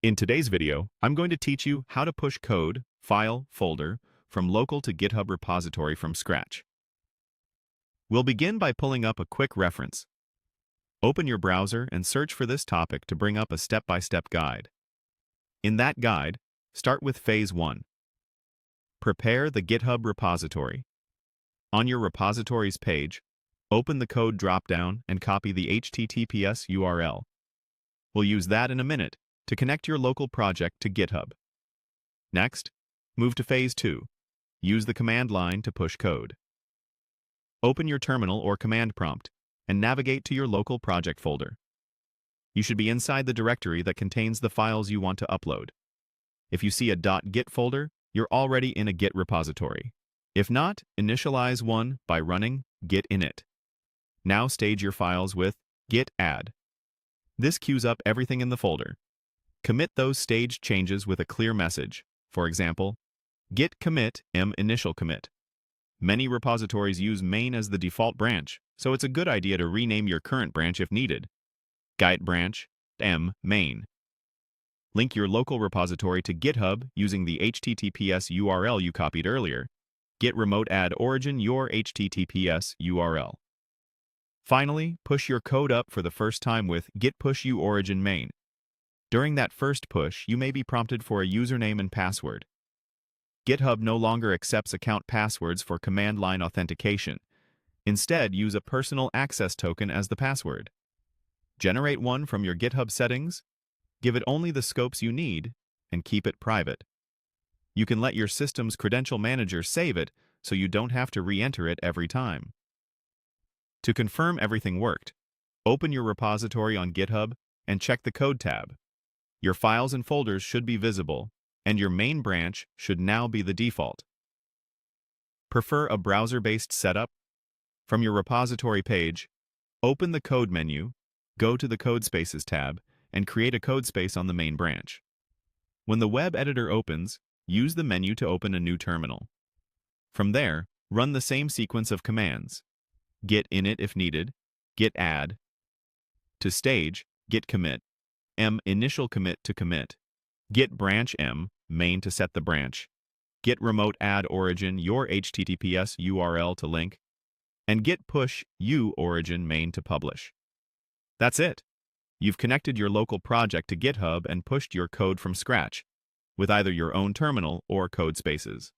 In today's video, I'm going to teach you how to push code, file, folder from local to GitHub repository from scratch. We'll begin by pulling up a quick reference. Open your browser and search for this topic to bring up a step-by-step guide. In that guide, start with Phase 1. Prepare the GitHub repository. On your repositories page, open the code dropdown and copy the HTTPS URL. We'll use that in a minute to connect your local project to GitHub. Next, move to Phase 2. Use the command line to push code. Open your terminal or command prompt and navigate to your local project folder. You should be inside the directory that contains the files you want to upload. If you see a .git folder, you're already in a Git repository. If not, initialize one by running git init. Now stage your files with git add. This queues up everything in the folder. Commit those staged changes with a clear message. For example, git commit initial commit. Many repositories use main as the default branch, so it's a good idea to rename your current branch if needed. Git branch main. Link your local repository to GitHub using the HTTPS URL you copied earlier. Git remote add origin your HTTPS URL. Finally, push your code up for the first time with git push u origin main. During that first push, you may be prompted for a username and password. GitHub no longer accepts account passwords for command line authentication. Instead, use a personal access token as the password. Generate one from your GitHub settings, give it only the scopes you need, and keep it private. You can let your system's credential manager save it so you don't have to re-enter it every time. To confirm everything worked, open your repository on GitHub and check the Code tab. Your files and folders should be visible, and your main branch should now be the default. Prefer a browser-based setup? From your repository page, open the Code menu, go to the Codespaces tab, and create a Codespace on the main branch. When the web editor opens, use the menu to open a new terminal. From there, run the same sequence of commands. Git init if needed, git add. To stage, git commit, initial commit to commit, git branch main to set the branch, git remote add origin your HTTPS URL to link, and git push u origin main to publish. That's it. You've connected your local project to GitHub and pushed your code from scratch, with either your own terminal or Codespaces.